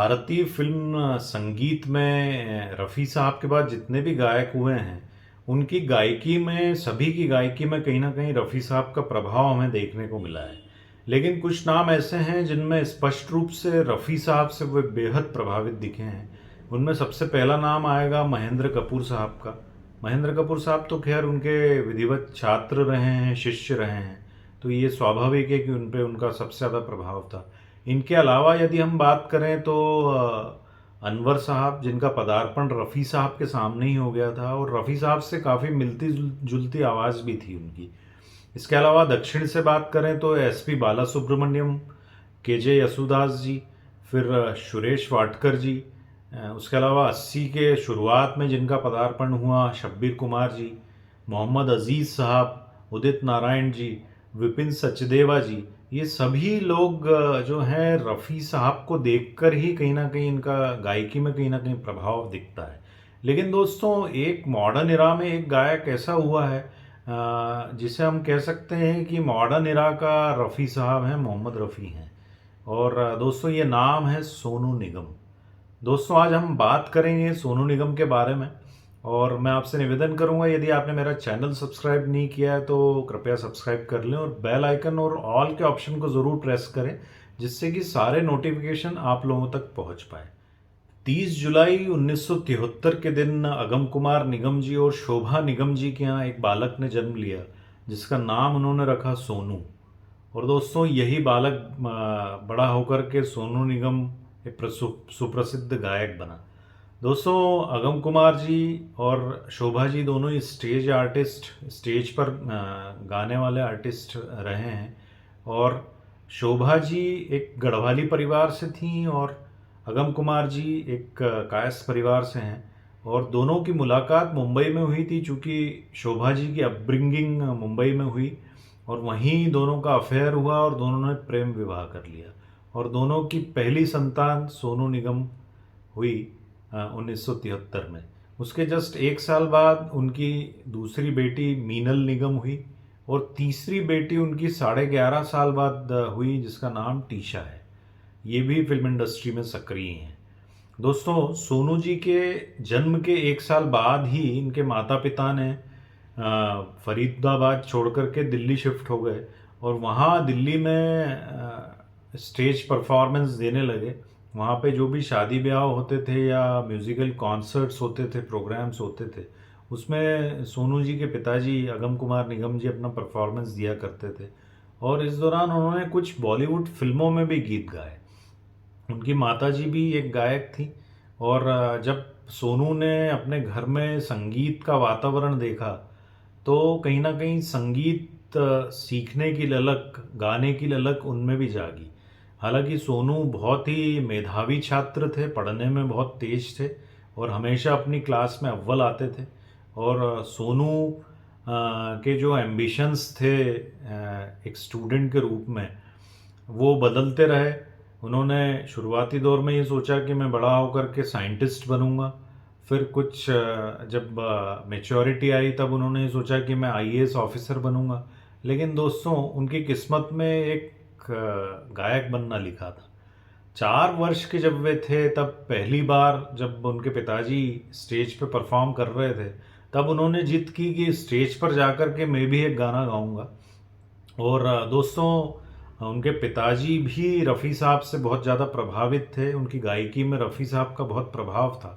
भारतीय फ़िल्म संगीत में रफ़ी साहब के बाद जितने भी गायक हुए हैं, उनकी गायकी में सभी की गायकी में कहीं न कहीं रफ़ी साहब का प्रभाव हमें देखने को मिला है। लेकिन कुछ नाम ऐसे हैं जिनमें स्पष्ट रूप से रफ़ी साहब से वे बेहद प्रभावित दिखे हैं। उनमें सबसे पहला नाम आएगा महेंद्र कपूर साहब का। महेंद्र कपूर साहब तो ख़ैर उनके विधिवत छात्र रहे हैं, शिष्य रहे हैं, तो ये स्वाभाविक है कि उन पे उनका सबसे ज़्यादा प्रभाव था। इनके अलावा यदि हम बात करें तो अनवर साहब, जिनका पदार्पण रफ़ी साहब के सामने ही हो गया था और रफ़ी साहब से काफ़ी मिलती जुलती आवाज़ भी थी उनकी। इसके अलावा दक्षिण से बात करें तो एसपी बालासुब्रमण्यम, केजे यसुदास जी, फिर सुरेश वाडकर जी। उसके अलावा 80 के शुरुआत में जिनका पदार्पण हुआ, शब्बीर कुमार जी, मोहम्मद अज़ीज़ साहब, उदित नारायण जी, विपिन सचदेवा जी। ये सभी लोग जो हैं रफ़ी साहब को देखकर ही कहीं न कहीं इनका गायकी में कहीं न कहीं प्रभाव दिखता है। लेकिन दोस्तों, एक मॉडर्न इरा में एक गायक ऐसा हुआ है जिसे हम कह सकते हैं कि मॉडर्न इरा का रफ़ी साहब हैं, मोहम्मद रफ़ी हैं। और दोस्तों, ये नाम है सोनू निगम। दोस्तों, आज हम बात करेंगे सोनू निगम के बारे में। और मैं आपसे निवेदन करूंगा, यदि आपने मेरा चैनल सब्सक्राइब नहीं किया है तो कृपया सब्सक्राइब कर लें और बेल आइकन और ऑल के ऑप्शन को ज़रूर प्रेस करें, जिससे कि सारे नोटिफिकेशन आप लोगों तक पहुंच पाए। 30 जुलाई 1973 के दिन अगम कुमार निगम जी और शोभा निगम जी के यहाँ एक बालक ने जन्म लिया, जिसका नाम उन्होंने रखा सोनू। और दोस्तों, यही बालक बड़ा होकर के सोनू निगम एक सुप्रसिद्ध गायक बना। दोस्तों, अगम कुमार जी और शोभा जी दोनों ही स्टेज आर्टिस्ट, स्टेज पर गाने वाले आर्टिस्ट रहे हैं। और शोभा जी एक गढ़वाली परिवार से थीं और अगम कुमार जी एक कायस्थ परिवार से हैं। और दोनों की मुलाकात मुंबई में हुई थी, चूँकि शोभा जी की अपब्रिंगिंग मुंबई में हुई और वहीं दोनों का अफेयर हुआ और दोनों ने प्रेम विवाह कर लिया। और दोनों की पहली संतान सोनू निगम हुई 1973 में। उसके जस्ट एक साल बाद उनकी दूसरी बेटी मीनल निगम हुई और तीसरी बेटी उनकी 11.5 साल बाद हुई, जिसका नाम टीशा है। ये भी फिल्म इंडस्ट्री में सक्रिय हैं। दोस्तों, सोनू जी के जन्म के एक साल बाद ही इनके माता पिता ने फरीदाबाद छोड़ कर के दिल्ली शिफ्ट हो गए और वहाँ दिल्ली में स्टेज परफॉर्मेंस देने लगे। वहाँ पे जो भी शादी ब्याह होते थे या म्यूज़िकल कॉन्सर्ट्स होते थे, प्रोग्राम्स होते थे, उसमें सोनू जी के पिताजी अगम कुमार निगम जी अपना परफॉर्मेंस दिया करते थे। और इस दौरान उन्होंने कुछ बॉलीवुड फिल्मों में भी गीत गाए। उनकी माताजी भी एक गायक थी। और जब सोनू ने अपने घर में संगीत का वातावरण देखा तो कहीं ना कहीं संगीत सीखने की ललक, गाने की ललक उनमें भी जागी। हालांकि सोनू बहुत ही मेधावी छात्र थे, पढ़ने में बहुत तेज थे और हमेशा अपनी क्लास में अव्वल आते थे। और सोनू के जो एम्बिशंस थे एक स्टूडेंट के रूप में, वो बदलते रहे। उन्होंने शुरुआती दौर में ये सोचा कि मैं बड़ा होकर के साइंटिस्ट बनूंगा। फिर कुछ जब मैच्योरिटी आई तब उन्होंने ये सोचा कि मैं आईएएस ऑफिसर बनूंगा। लेकिन दोस्तों, उनकी किस्मत में एक गायक बनना लिखा था। 4 वर्ष के जब वे थे तब पहली बार जब उनके पिताजी स्टेज पे परफॉर्म कर रहे थे, तब उन्होंने जिद की कि स्टेज पर जाकर के मैं भी एक गाना गाऊंगा। और दोस्तों, उनके पिताजी भी रफ़ी साहब से बहुत ज़्यादा प्रभावित थे। उनकी गायकी में रफ़ी साहब का बहुत प्रभाव था।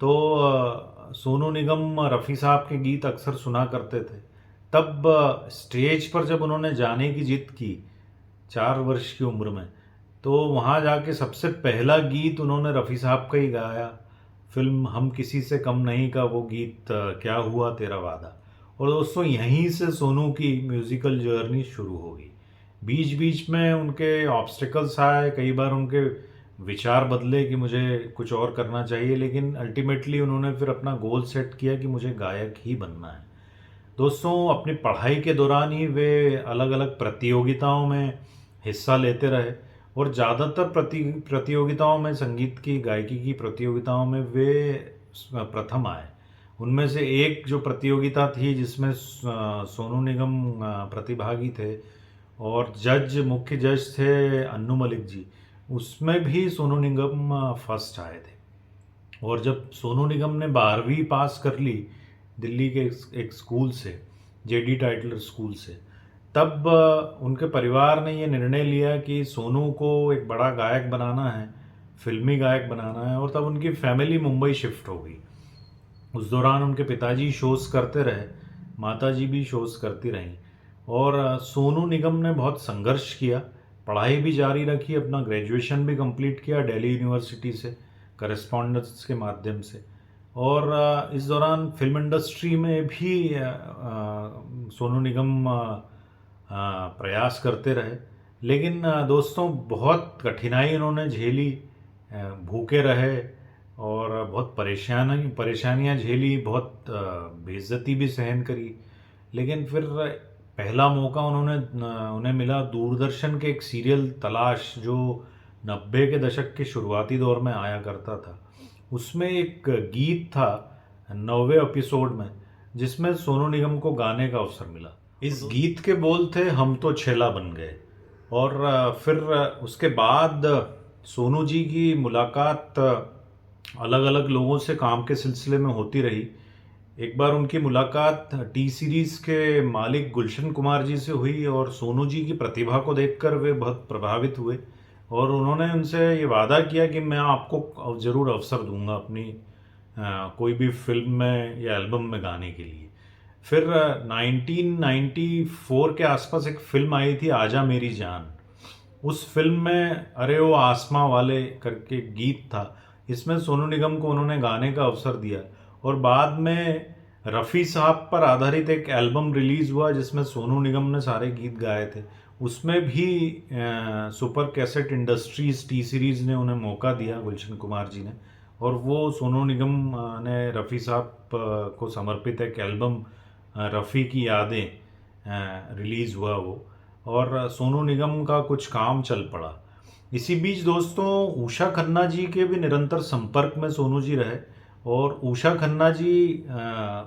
तो सोनू निगम रफ़ी साहब के गीत अक्सर सुना करते थे। तब स्टेज पर जब उन्होंने जाने की जिद की 4 वर्ष की उम्र में, तो वहाँ जाके सबसे पहला गीत उन्होंने रफ़ी साहब का ही गाया। फिल्म हम किसी से कम नहीं का वो गीत, क्या हुआ तेरा वादा। और दोस्तों, यहीं से सोनू की म्यूज़िकल जर्नी शुरू हो गई। बीच बीच में उनके ऑब्स्टिकल्स आए, कई बार उनके विचार बदले कि मुझे कुछ और करना चाहिए, लेकिन अल्टीमेटली उन्होंने फिर अपना गोल सेट किया कि मुझे गायक ही बनना है। दोस्तों, अपनी पढ़ाई के दौरान ही वे अलग अलग प्रतियोगिताओं में हिस्सा लेते रहे और ज़्यादातर प्रतियोगिताओं में, संगीत की, गायकी की प्रतियोगिताओं में वे प्रथम आए। उनमें से एक जो प्रतियोगिता थी जिसमें सोनू निगम प्रतिभागी थे और मुख्य जज थे अन्नू मलिक जी। उसमें भी सोनू निगम फर्स्ट आए थे। और जब सोनू निगम ने 12वीं पास कर ली दिल्ली के एक स्कूल से, जेडी टाइटलर स्कूल से, तब उनके परिवार ने ये निर्णय लिया कि सोनू को एक बड़ा गायक बनाना है, फिल्मी गायक बनाना है, और तब उनकी फैमिली मुंबई शिफ्ट हो गई। उस दौरान उनके पिताजी शोज़ करते रहे, माताजी भी शोज़ करती रहीं, और सोनू निगम ने बहुत संघर्ष किया, पढ़ाई भी जारी रखी, अपना ग्रेजुएशन भी कंप्लीट किया दिल्ली यूनिवर्सिटी से करस्पॉन्डेंस के माध्यम से। और इस दौरान फिल्म इंडस्ट्री में भी सोनू निगम प्रयास करते रहे। लेकिन दोस्तों, बहुत कठिनाई उन्होंने झेली, भूखे रहे और बहुत परेशानियां झेली, बहुत बेइज्जती भी सहन करी। लेकिन फिर पहला मौका उन्हें मिला दूरदर्शन के एक सीरियल तलाश, जो 90 के दशक के शुरुआती दौर में आया करता था। उसमें एक गीत था 9वें एपिसोड में, जिसमें सोनू निगम को गाने का अवसर मिला। इस गीत के बोल थे, हम तो छेला बन गए। और फिर उसके बाद सोनू जी की मुलाकात अलग अलग लोगों से काम के सिलसिले में होती रही। एक बार उनकी मुलाकात टी सीरीज़ के मालिक गुलशन कुमार जी से हुई, और सोनू जी की प्रतिभा को देखकर वे बहुत प्रभावित हुए, और उन्होंने उनसे ये वादा किया कि मैं आपको ज़रूर अवसर दूंगा अपनी कोई भी फिल्म में या एल्बम में गाने के लिए। फिर 1994 के आसपास एक फिल्म आई थी, आजा मेरी जान। उस फिल्म में अरे ओ आसमां वाले करके गीत था, इसमें सोनू निगम को उन्होंने गाने का अवसर दिया। और बाद में रफ़ी साहब पर आधारित एक एल्बम रिलीज़ हुआ, जिसमें सोनू निगम ने सारे गीत गाए थे। उसमें भी super cassette industries T series ने उन्हें मौका दिया, गुलशन कुमार जी ने, और वो सोनू निगम ने रफ़ी साहब को समर्पित एक एल्बम रफ़ी की यादें रिलीज़ हुआ वो, और सोनू निगम का कुछ काम चल पड़ा। इसी बीच दोस्तों, उषा खन्ना जी के भी निरंतर संपर्क में सोनू जी रहे। और उषा खन्ना जी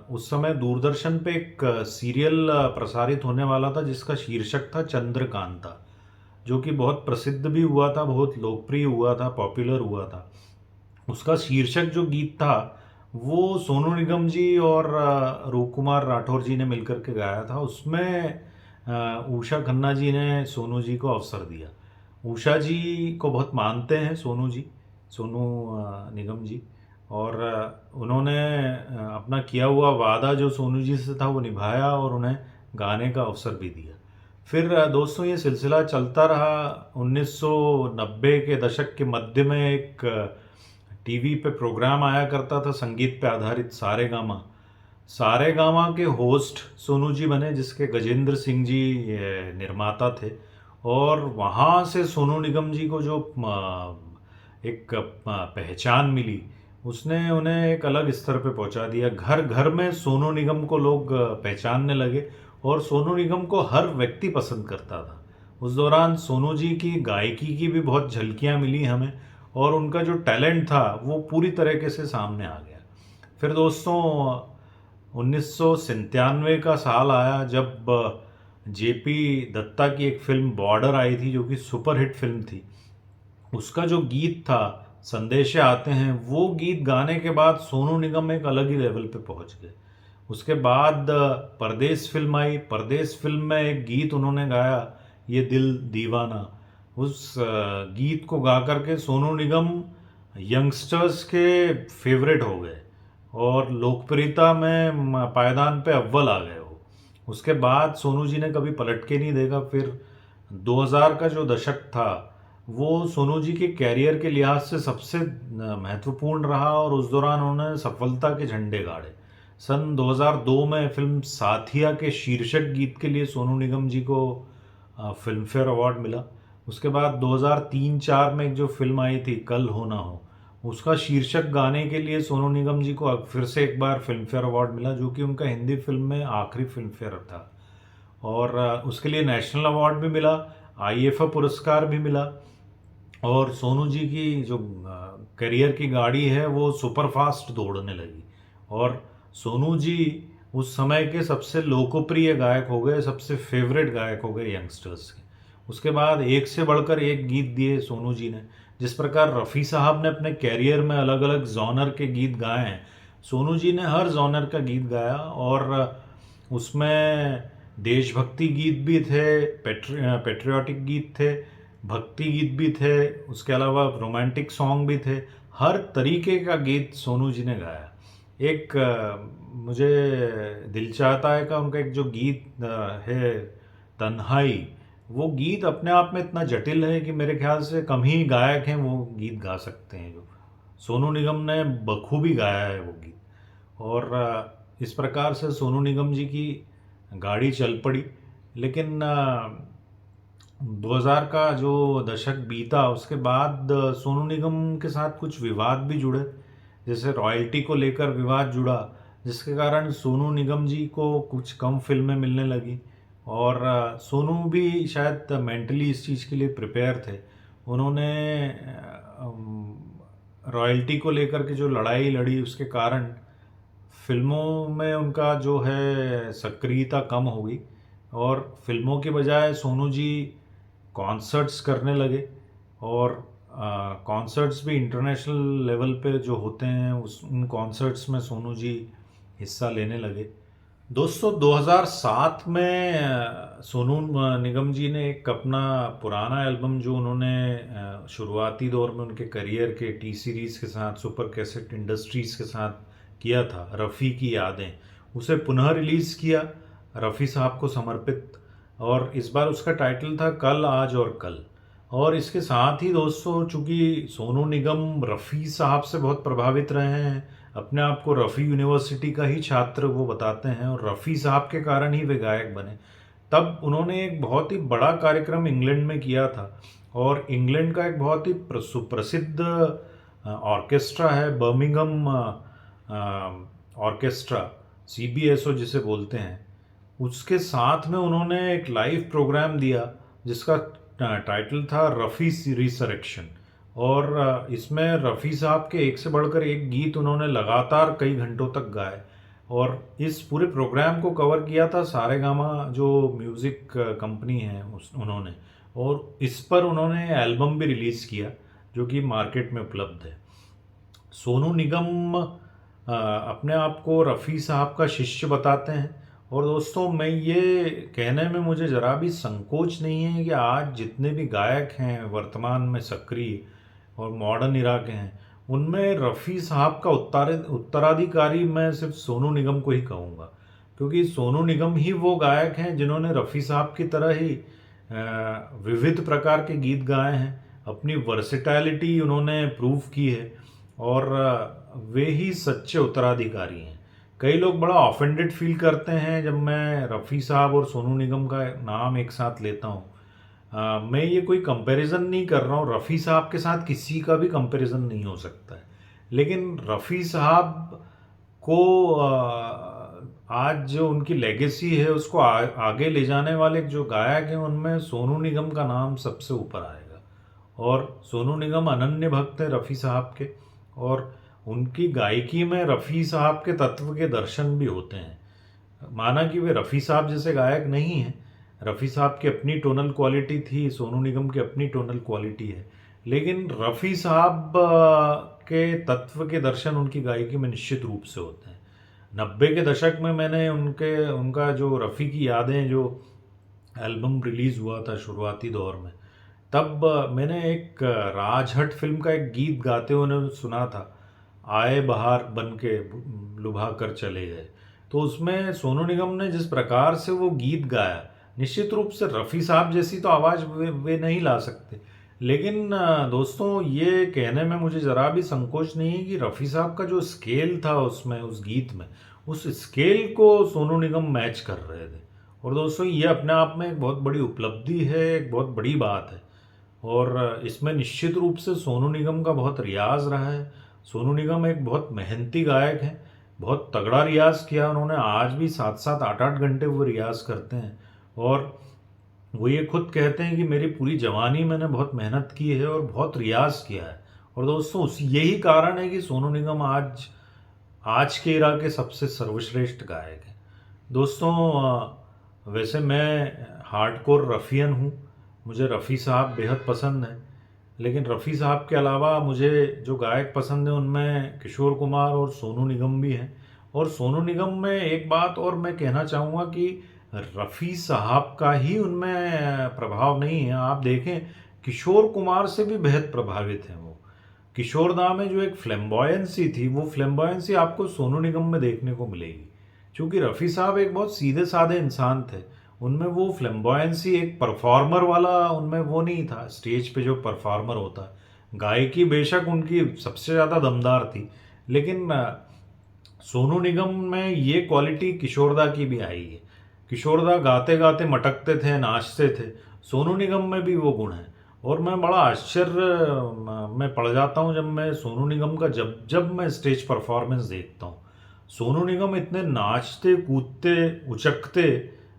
उस समय दूरदर्शन पे एक सीरियल प्रसारित होने वाला था, जिसका शीर्षक था चंद्रकांता, जो कि बहुत प्रसिद्ध भी हुआ था, बहुत लोकप्रिय हुआ था, पॉपुलर हुआ था। उसका शीर्षक जो गीत था, वो सोनू निगम जी और रूप कुमार राठौर जी ने मिलकर के गाया था। उसमें उषा खन्ना जी ने सोनू जी को अवसर दिया। उषा जी को बहुत मानते हैं सोनू निगम जी, और उन्होंने अपना किया हुआ वादा जो सोनू जी से था वो निभाया, और उन्हें गाने का अवसर भी दिया। फिर दोस्तों, ये सिलसिला चलता रहा। 1990 के दशक के मध्य में एक टीवी पे प्रोग्राम आया करता था संगीत पे आधारित, सारे गामा के होस्ट सोनू जी बने, जिसके गजेंद्र सिंह जी निर्माता थे। और वहाँ से सोनू निगम जी को जो एक पहचान मिली, उसने उन्हें एक अलग स्तर पे पहुंचा दिया। घर घर में सोनू निगम को लोग पहचानने लगे, और सोनू निगम को हर व्यक्ति पसंद करता था। उस दौरान सोनू जी की गायकी की भी बहुत झलकियां मिली हमें, और उनका जो टैलेंट था वो पूरी तरीके से सामने आ गया। फिर दोस्तों, 1997 का साल आया, जब जेपी दत्ता की एक फिल्म बॉर्डर आई थी, जो कि सुपरहिट फिल्म थी। उसका जो गीत था संदेशे आते हैं, वो गीत गाने के बाद सोनू निगम एक अलग ही लेवल पे पहुंच गए। उसके बाद परदेस फिल्म आई। परदेस फिल्म में एक गीत उन्होंने गाया, ये दिल दीवाना। उस गीत को गा करके सोनू निगम यंगस्टर्स के फेवरेट हो गए, और लोकप्रियता में पायदान पे अव्वल आ गए वो। उसके बाद सोनू जी ने कभी पलट के नहीं देखा। फिर 2000 का जो दशक था, वो सोनू जी के कैरियर के लिहाज से सबसे महत्वपूर्ण रहा, और उस दौरान उन्होंने सफलता के झंडे गाड़े। सन 2002 में फिल्म साथिया के शीर्षक गीत के लिए सोनू निगम जी को फिल्म फेयर अवार्ड मिला। उसके बाद 2003-04 में एक जो फिल्म आई थी कल हो ना हो, उसका शीर्षक गाने के लिए सोनू निगम जी को फिर से एक बार फिल्म फेयर अवार्ड मिला, जो कि उनका हिंदी फिल्म में आखिरी फिल्म फेयर था। और उसके लिए नेशनल अवार्ड भी मिला, आईएफए पुरस्कार भी मिला। और सोनू जी की जो करियर की गाड़ी है वो सुपर फास्ट दौड़ने लगी, और सोनू जी उस समय के सबसे लोकप्रिय गायक हो गए, सबसे फेवरेट गायक हो गए यंगस्टर्स के। उसके बाद एक से बढ़कर एक गीत दिए सोनू जी ने। जिस प्रकार रफ़ी साहब ने अपने कैरियर में अलग अलग जॉनर के गीत गाए हैं, सोनू जी ने हर जॉनर का गीत गाया। और उसमें देशभक्ति गीत भी थे, पेट्रियाटिक गीत थे, भक्ति गीत भी थे, उसके अलावा रोमांटिक सॉन्ग भी थे। हर तरीके का गीत सोनू जी ने गाया। एक मुझे दिल चाहता है का उनका एक जो गीत है तन्हाई, वो गीत अपने आप में इतना जटिल है कि मेरे ख्याल से कम ही गायक हैं वो गीत गा सकते हैं। जो सोनू निगम ने बखूबी गाया है वो गीत। और इस प्रकार से सोनू निगम जी की गाड़ी चल पड़ी। लेकिन 2000 का जो दशक बीता उसके बाद सोनू निगम के साथ कुछ विवाद भी जुड़े, जैसे रॉयल्टी को लेकर विवाद जुड़ा, जिसके कारण सोनू निगम जी को कुछ कम फिल्में मिलने लगी। और सोनू भी शायद मेंटली इस चीज़ के लिए प्रिपेयर थे। उन्होंने रॉयल्टी को लेकर के जो लड़ाई लड़ी उसके कारण फिल्मों में उनका जो है सक्रियता कम हो गई, और फिल्मों के बजाय सोनू जी कॉन्सर्ट्स करने लगे। और कॉन्सर्ट्स भी इंटरनेशनल लेवल पे जो होते हैं उन कॉन्सर्ट्स में सोनू जी हिस्सा लेने लगे। दोस्तों 2007 में सोनू निगम जी ने एक अपना पुराना एल्बम जो उन्होंने शुरुआती दौर में उनके करियर के टी सीरीज़ के साथ सुपर कैसेट इंडस्ट्रीज़ के साथ किया था, रफ़ी की यादें, उसे पुनः रिलीज़ किया, रफ़ी साहब को समर्पित। और इस बार उसका टाइटल था कल आज और कल। और इसके साथ ही दोस्तों, चूँकि सोनू निगम रफ़ी साहब से बहुत प्रभावित रहे हैं, अपने आप को रफ़ी यूनिवर्सिटी का ही छात्र वो बताते हैं, और रफ़ी साहब के कारण ही वे गायक बने। तब उन्होंने एक बहुत ही बड़ा कार्यक्रम इंग्लैंड में किया था, और इंग्लैंड का एक बहुत ही सुप्रसिद्ध ऑर्केस्ट्रा है बर्मिंघम ऑर्केस्ट्रा, CBSO जिसे बोलते हैं, उसके साथ में उन्होंने एक लाइव प्रोग्राम दिया जिसका टाइटल था रफ़ी रिसरेक्शन। और इसमें रफ़ी साहब के एक से बढ़कर एक गीत उन्होंने लगातार कई घंटों तक गाए। और इस पूरे प्रोग्राम को कवर किया था सारेगामा जो म्यूज़िक कंपनी है उन्होंने। और इस पर उन्होंने एल्बम भी रिलीज़ किया जो कि मार्केट में उपलब्ध है। सोनू निगम अपने आप को रफ़ी साहब का शिष्य बताते हैं। और दोस्तों, मैं ये कहने में मुझे ज़रा भी संकोच नहीं है कि आज जितने भी गायक हैं वर्तमान में सक्रिय और मॉडर्न इरा के हैं, उनमें रफ़ी साहब का उत्तराधिकारी मैं सिर्फ सोनू निगम को ही कहूँगा। क्योंकि सोनू निगम ही वो गायक हैं जिन्होंने रफ़ी साहब की तरह ही विविध प्रकार के गीत गाए हैं, अपनी वर्सेटैलिटी उन्होंने प्रूव की है, और वे ही सच्चे उत्तराधिकारी हैं। कई लोग बड़ा ऑफेंडेड फील करते हैं जब मैं रफ़ी साहब और सोनू निगम का नाम एक साथ लेता हूँ। मैं ये कोई कंपैरिजन नहीं कर रहा हूँ, रफ़ी साहब के साथ किसी का भी कंपैरिजन नहीं हो सकता है। लेकिन रफ़ी साहब को आज जो उनकी लेगेसी है उसको आगे ले जाने वाले जो गायक हैं उनमें सोनू निगम का नाम सबसे ऊपर आएगा। और सोनू निगम अनन्य भक्त हैं रफ़ी साहब के, और उनकी गायकी में रफ़ी साहब के तत्व के दर्शन भी होते हैं। माना कि वे रफ़ी साहब जैसे गायक नहीं हैं, रफ़ी साहब की अपनी टोनल क्वालिटी थी, सोनू निगम की अपनी टोनल क्वालिटी है, लेकिन रफ़ी साहब के तत्व के दर्शन उनकी गायकी में निश्चित रूप से होते हैं। 90 के दशक में मैंने उनका जो रफ़ी की यादें जो एल्बम रिलीज़ हुआ था शुरुआती दौर में, तब मैंने एक राजहट फिल्म का एक गीत गाते हुए उन्हें सुना था, आए बहार बन के लुभा कर चले गए। तो उसमें सोनू निगम ने जिस प्रकार से वो गीत गाया, निश्चित रूप से रफ़ी साहब जैसी तो आवाज़ वे नहीं ला सकते। लेकिन दोस्तों, ये कहने में मुझे ज़रा भी संकोच नहीं है कि रफ़ी साहब का जो स्केल था उसमें, उस गीत में, उस स्केल को सोनू निगम मैच कर रहे थे। और दोस्तों, ये अपने आप में एक बहुत बड़ी उपलब्धि है, एक बहुत बड़ी बात है। और इसमें निश्चित रूप से सोनू निगम का बहुत रियाज रहा है। सोनू निगम एक बहुत मेहनती गायक हैं, बहुत तगड़ा रियाज किया उन्होंने। आज भी 7-7 8-8 घंटे वो रियाज करते हैं, और वो ये खुद कहते हैं कि मेरी पूरी जवानी मैंने बहुत मेहनत की है और बहुत रियाज किया है। और दोस्तों, यही कारण है कि सोनू निगम आज के इरा के सबसे सर्वश्रेष्ठ गायक हैं। दोस्तों, वैसे मैं हार्डकोर रफ़ियन हूँ, मुझे रफ़ी साहब बेहद पसंद हैं। लेकिन रफ़ी साहब के अलावा मुझे जो गायक पसंद हैं उनमें किशोर कुमार और सोनू निगम भी हैं। और सोनू निगम में एक बात और मैं कहना चाहूँगा कि रफ़ी साहब का ही उनमें प्रभाव नहीं है। आप देखें, किशोर कुमार से भी बेहद प्रभावित हैं वो। किशोर दा में जो एक फ्लेम्बॉयंसी थी, वो फ्लेम्बॉयंसी आपको सोनू निगम में देखने को मिलेगी। क्योंकि रफ़ी साहब एक बहुत सीधे साधे इंसान थे। उनमें वो फ्लेम्बॉयंसी, एक परफॉर्मर वाला उनमें वो नहीं था। स्टेज पे जो परफॉर्मर होता है, गायकी बेशक उनकी सबसे ज़्यादा दमदार थी, लेकिन सोनू निगम में ये क्वालिटी किशोरदा की भी आई है। किशोरदा गाते गाते मटकते थे, नाचते थे। सोनू निगम में भी वो गुण है। और मैं बड़ा आश्चर्य में पड़ जाता हूँ जब मैं सोनू निगम का जब जब मैं स्टेज परफॉर्मेंस देखता हूँ। सोनू निगम इतने नाचते कूदते उचकते,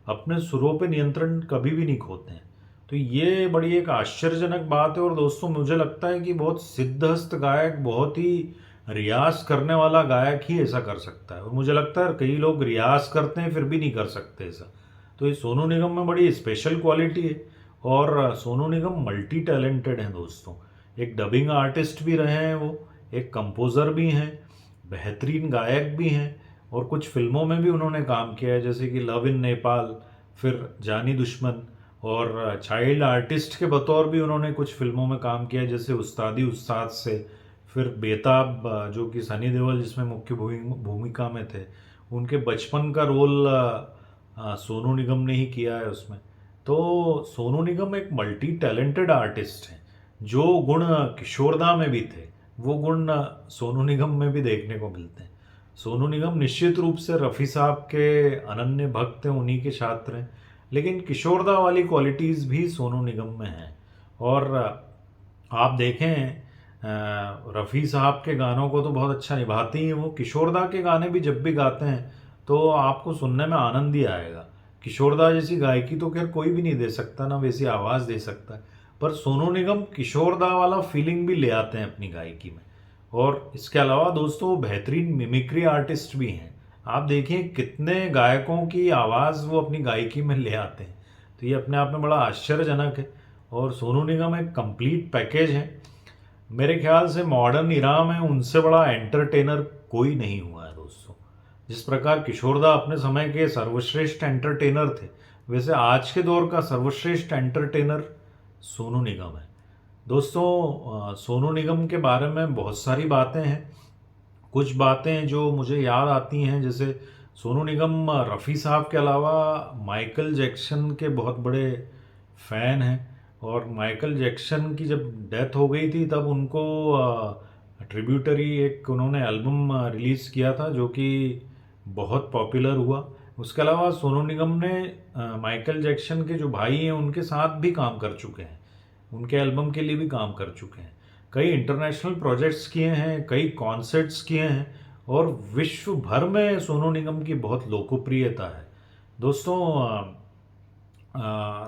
अपने सुरों पे नियंत्रण कभी भी नहीं खोते हैं। तो ये बड़ी एक आश्चर्यजनक बात है। और दोस्तों, मुझे लगता है कि बहुत सिद्धहस्त गायक, बहुत ही रियाज करने वाला गायक ही ऐसा कर सकता है। और मुझे लगता है कई लोग रियाज करते हैं फिर भी नहीं कर सकते ऐसा। तो ये सोनू निगम में बड़ी स्पेशल क्वालिटी है। और सोनू निगम मल्टी टैलेंटेड हैं दोस्तों। एक डबिंग आर्टिस्ट भी रहे हैं वो, एक कंपोज़र भी हैं, बेहतरीन गायक भी हैं। और कुछ फिल्मों में भी उन्होंने काम किया है, जैसे कि लव इन नेपाल, फिर जानी दुश्मन। और चाइल्ड आर्टिस्ट के बतौर भी उन्होंने कुछ फिल्मों में काम किया है, जैसे उस्तादी उस्ताद से, फिर बेताब, जो कि सनी देओल जिसमें मुख्य भूमिका में थे। उनके बचपन का रोल सोनू निगम ने ही किया है उसमें। तो सोनू निगम एक मल्टी टैलेंटेड आर्टिस्ट हैं। जो गुण किशोरदा में भी थे, वो गुण सोनू निगम में भी देखने को मिलते हैं। सोनू निगम निश्चित रूप से रफ़ी साहब के अनन्य भक्त हैं, उन्हीं के छात्र हैं। लेकिन किशोरदा वाली क्वालिटीज़ भी सोनू निगम में हैं। और आप देखें, रफ़ी साहब के गानों को तो बहुत अच्छा निभाते ही हैं वो। किशोरदा के गाने भी जब भी गाते हैं तो आपको सुनने में आनंद ही आएगा। किशोरदा जैसी गायकी तो खैर कोई भी नहीं दे सकता, ना वैसी आवाज़ दे सकता है। पर सोनू निगम किशोरदा वाला फीलिंग भी ले आते हैं अपनी गायकी में। और इसके अलावा दोस्तों, वो बेहतरीन मिमिक्री आर्टिस्ट भी हैं। आप देखिए कितने गायकों की आवाज़ वो अपनी गायकी में ले आते हैं। तो ये अपने आप में बड़ा आश्चर्यजनक है। और सोनू निगम एक कंप्लीट पैकेज है। मेरे ख्याल से मॉडर्न इरा में उनसे बड़ा एंटरटेनर कोई नहीं हुआ है दोस्तों। जिस प्रकार किशोरदा अपने समय के सर्वश्रेष्ठ एंटरटेनर थे, वैसे आज के दौर का सर्वश्रेष्ठ एंटरटेनर सोनू निगम है दोस्तों। सोनू निगम के बारे में बहुत सारी बातें हैं। कुछ बातें जो मुझे याद आती हैं, जैसे सोनू निगम रफ़ी साहब के अलावा माइकल जैक्सन के बहुत बड़े फ़ैन हैं। और माइकल जैक्सन की जब डेथ हो गई थी तब उनको ट्रिब्यूटरी एक उन्होंने एल्बम रिलीज़ किया था, जो कि बहुत पॉपुलर हुआ। उसके अलावा सोनू निगम ने माइकल जैक्सन के जो भाई हैं उनके साथ भी काम कर चुके हैं, उनके एल्बम के लिए भी काम कर चुके हैं। कई इंटरनेशनल प्रोजेक्ट्स किए हैं, कई कॉन्सर्ट्स किए हैं। और विश्व भर में सोनू निगम की बहुत लोकप्रियता है दोस्तों।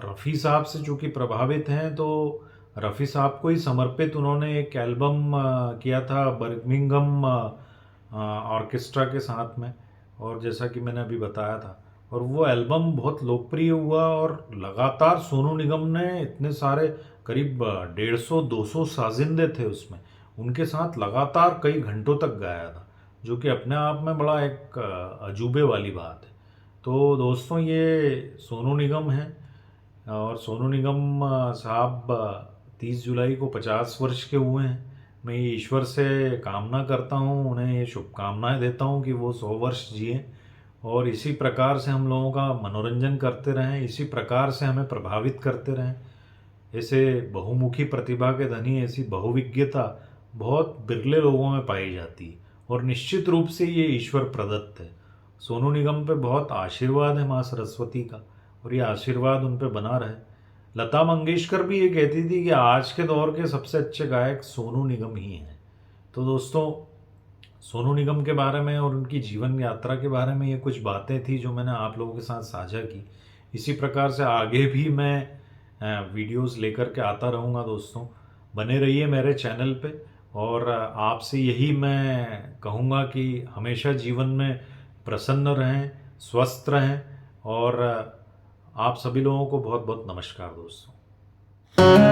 रफ़ी साहब से चूँकि प्रभावित हैं, तो रफ़ी साहब को ही समर्पित उन्होंने एक एल्बम किया था बर्मिंघम ऑर्केस्ट्रा के साथ में। और जैसा कि मैंने अभी बताया था, और वो एल्बम बहुत लोकप्रिय हुआ। और लगातार सोनू निगम ने इतने सारे, करीब 150-200 साजिंदे थे उसमें, उनके साथ लगातार कई घंटों तक गाया था, जो कि अपने आप में बड़ा एक अजूबे वाली बात है। तो दोस्तों, ये सोनू निगम है। और सोनू निगम साहब 30 जुलाई को 50 वर्ष के हुए हैं। मैं ये ईश्वर से कामना करता हूँ, उन्हें ये शुभकामनाएं देता हूँ कि वो 100 वर्ष जिए और इसी प्रकार से हम लोगों का मनोरंजन करते रहें, इसी प्रकार से हमें प्रभावित करते रहें। ऐसे बहुमुखी प्रतिभा के धनी, ऐसी बहुविज्ञता बहुत बिरले लोगों में पाई जाती है। और निश्चित रूप से ये ईश्वर प्रदत्त है। सोनू निगम पे बहुत आशीर्वाद है माँ सरस्वती का, और ये आशीर्वाद उन पे बना रहे। लता मंगेशकर भी ये कहती थी कि आज के दौर के सबसे अच्छे गायक सोनू निगम ही हैं। तो दोस्तों, सोनू निगम के बारे में और उनकी जीवन यात्रा के बारे में ये कुछ बातें थी जो मैंने आप लोगों के साथ साझा की। इसी प्रकार से आगे भी मैं वीडियोस लेकर के आता रहूँगा दोस्तों। बने रहिए मेरे चैनल पे। और आपसे यही मैं कहूँगा कि हमेशा जीवन में प्रसन्न रहें, स्वस्थ रहें। और आप सभी लोगों को बहुत बहुत नमस्कार दोस्तों। है।